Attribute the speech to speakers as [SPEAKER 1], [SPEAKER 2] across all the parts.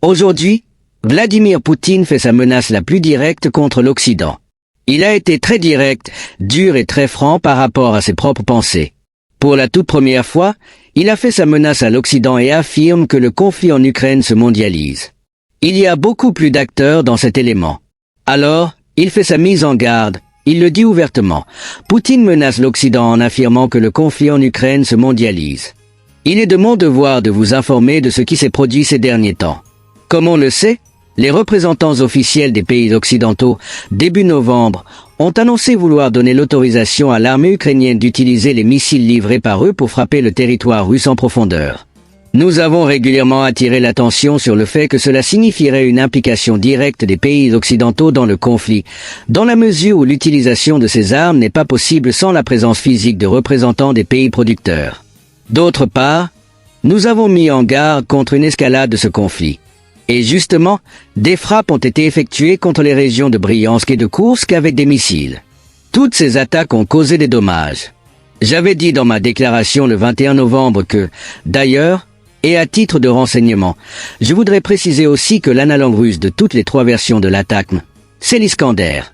[SPEAKER 1] Aujourd'hui, Vladimir Poutine fait sa menace la plus directe contre l'Occident. Il a été très direct, dur et très franc par rapport à ses propres pensées. Pour la toute première fois, il a fait sa menace à l'Occident et affirme que le conflit en Ukraine se mondialise. Il y a beaucoup plus d'acteurs dans cet élément. Alors, il fait sa mise en garde, il le dit ouvertement. Poutine menace l'Occident en affirmant que le conflit en Ukraine se mondialise. Il est de mon devoir de vous informer de ce qui s'est produit ces derniers temps. Comme on le sait, les représentants officiels des pays occidentaux, début novembre, ont annoncé vouloir donner l'autorisation à l'armée ukrainienne d'utiliser les missiles livrés par eux pour frapper le territoire russe en profondeur. Nous avons régulièrement attiré l'attention sur le fait que cela signifierait une implication directe des pays occidentaux dans le conflit, dans la mesure où l'utilisation de ces armes n'est pas possible sans la présence physique de représentants des pays producteurs. D'autre part, nous avons mis en garde contre une escalade de ce conflit. Et justement, des frappes ont été effectuées contre les régions de Bryansk et de Koursk avec des missiles. Toutes ces attaques ont causé des dommages. J'avais dit dans ma déclaration le 21 novembre que, d'ailleurs, et à titre de renseignement, je voudrais préciser aussi que l'analogue russe de toutes les trois versions de l'attaque, c'est l'Iskander.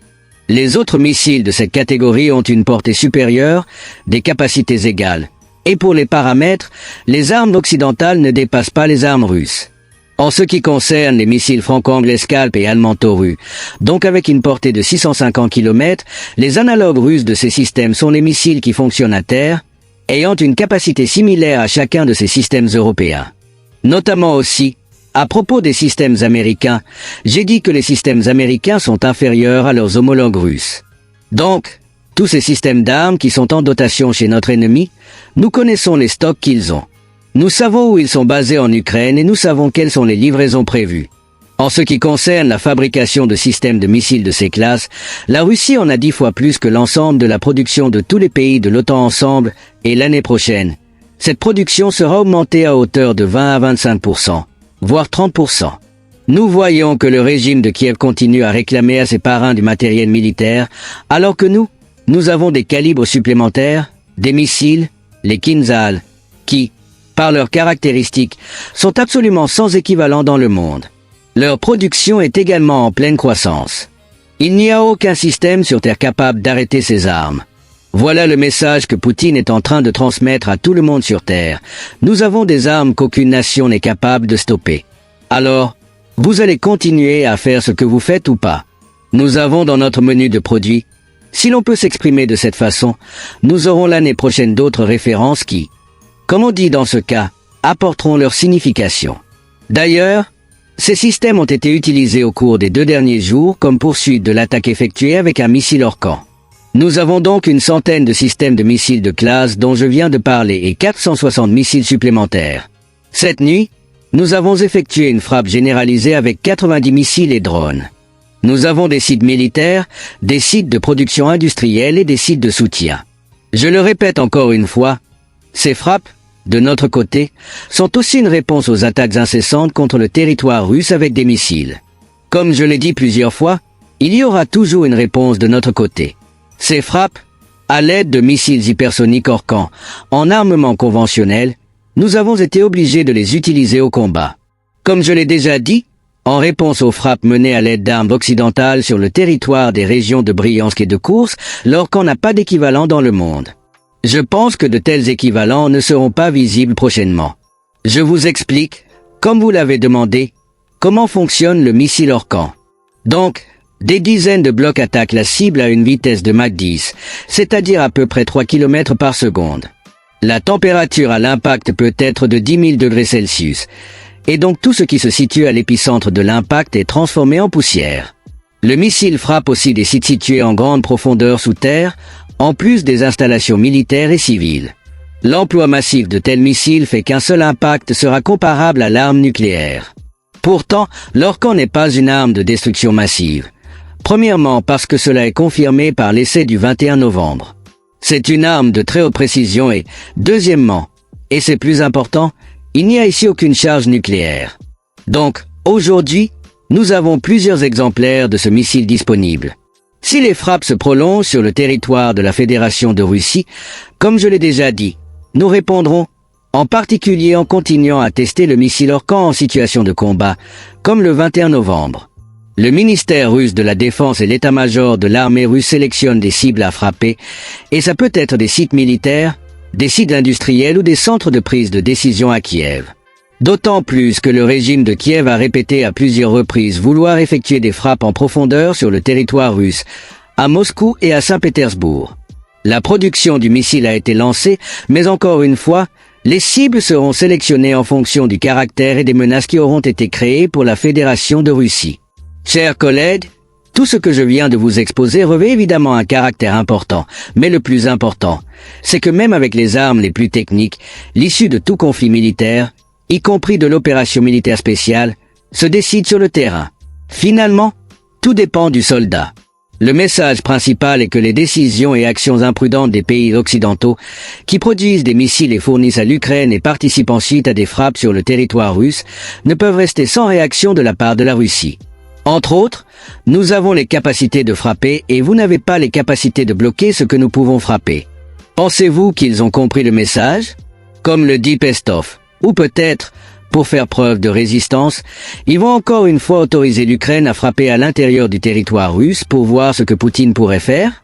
[SPEAKER 1] Les autres missiles de cette catégorie ont une portée supérieure, des capacités égales. Et pour les paramètres, les armes occidentales ne dépassent pas les armes russes. En ce qui concerne les missiles franco-anglais Scalp et allemands Taurus, donc avec une portée de 650 km, les analogues russes de ces systèmes sont les missiles qui fonctionnent à terre, ayant une capacité similaire à chacun de ces systèmes européens. Notamment aussi, à propos des systèmes américains, j'ai dit que les systèmes américains sont inférieurs à leurs homologues russes. Donc, tous ces systèmes d'armes qui sont en dotation chez notre ennemi, nous connaissons les stocks qu'ils ont. Nous savons où ils sont basés en Ukraine et nous savons quelles sont les livraisons prévues. En ce qui concerne la fabrication de systèmes de missiles de ces classes, la Russie en a 10 fois plus que l'ensemble de la production de tous les pays de l'OTAN ensemble, et l'année prochaine, cette production sera augmentée à hauteur de 20 à 25%, voire 30%. Nous voyons que le régime de Kiev continue à réclamer à ses parrains du matériel militaire, alors que nous avons des calibres supplémentaires, des missiles, les Kinzhal, qui, par leurs caractéristiques, sont absolument sans équivalent dans le monde. Leur production est également en pleine croissance. Il n'y a aucun système sur Terre capable d'arrêter ces armes. Voilà le message que Poutine est en train de transmettre à tout le monde sur Terre. Nous avons des armes qu'aucune nation n'est capable de stopper. Alors, vous allez continuer à faire ce que vous faites ou pas. Nous avons dans notre menu de produits, si l'on peut s'exprimer de cette façon, nous aurons l'année prochaine d'autres références qui, comme on dit dans ce cas, apporteront leur signification. D'ailleurs, ces systèmes ont été utilisés au cours des 2 derniers jours comme poursuite de l'attaque effectuée avec un missile Orkan. Nous avons donc une centaine de systèmes de missiles de classe dont je viens de parler et 460 missiles supplémentaires. Cette nuit, nous avons effectué une frappe généralisée avec 90 missiles et drones. Nous avons des sites militaires, des sites de production industrielle et des sites de soutien. Je le répète encore une fois, ces frappes, de notre côté, sont aussi une réponse aux attaques incessantes contre le territoire russe avec des missiles. Comme je l'ai dit plusieurs fois, il y aura toujours une réponse de notre côté. Ces frappes, à l'aide de missiles hypersoniques Orkan, en armement conventionnel, nous avons été obligés de les utiliser au combat. Comme je l'ai déjà dit, en réponse aux frappes menées à l'aide d'armes occidentales sur le territoire des régions de Bryansk et de Koursk, l'Orkan n'a pas d'équivalent dans le monde. Je pense que de tels équivalents ne seront pas visibles prochainement. Je vous explique, comme vous l'avez demandé, comment fonctionne le missile Orkan. Donc, des dizaines de blocs attaquent la cible à une vitesse de Mach 10, c'est-à-dire à peu près 3 km par seconde. La température à l'impact peut être de 10 000 degrés Celsius, et donc tout ce qui se situe à l'épicentre de l'impact est transformé en poussière. Le missile frappe aussi des sites situés en grande profondeur sous terre, en plus des installations militaires et civiles. L'emploi massif de tels missiles fait qu'un seul impact sera comparable à l'arme nucléaire. Pourtant, l'Orkan n'est pas une arme de destruction massive. Premièrement parce que cela est confirmé par l'essai du 21 novembre. C'est une arme de très haute précision et, deuxièmement, et c'est plus important, il n'y a ici aucune charge nucléaire. Donc, aujourd'hui, nous avons plusieurs exemplaires de ce missile disponible. Si les frappes se prolongent sur le territoire de la Fédération de Russie, comme je l'ai déjà dit, nous répondrons, en particulier en continuant à tester le missile Orkan en situation de combat, comme le 21 novembre. Le ministère russe de la Défense et l'état-major de l'armée russe sélectionnent des cibles à frapper, et ça peut être des sites militaires, des sites industriels ou des centres de prise de décision à Kiev. D'autant plus que le régime de Kiev a répété à plusieurs reprises vouloir effectuer des frappes en profondeur sur le territoire russe, à Moscou et à Saint-Pétersbourg. La production du missile a été lancée, mais encore une fois, les cibles seront sélectionnées en fonction du caractère et des menaces qui auront été créées pour la Fédération de Russie. Chers collègues, tout ce que je viens de vous exposer revêt évidemment un caractère important, mais le plus important, c'est que même avec les armes les plus techniques, l'issue de tout conflit militaire, y compris de l'opération militaire spéciale, se décide sur le terrain. Finalement, tout dépend du soldat. Le message principal est que les décisions et actions imprudentes des pays occidentaux qui produisent des missiles et fournissent à l'Ukraine et participent ensuite à des frappes sur le territoire russe ne peuvent rester sans réaction de la part de la Russie. Entre autres, nous avons les capacités de frapper et vous n'avez pas les capacités de bloquer ce que nous pouvons frapper. Pensez-vous qu'ils ont compris le message? Comme le dit Peskov. Ou peut-être, pour faire preuve de résistance, ils vont encore une fois autoriser l'Ukraine à frapper à l'intérieur du territoire russe pour voir ce que Poutine pourrait faire?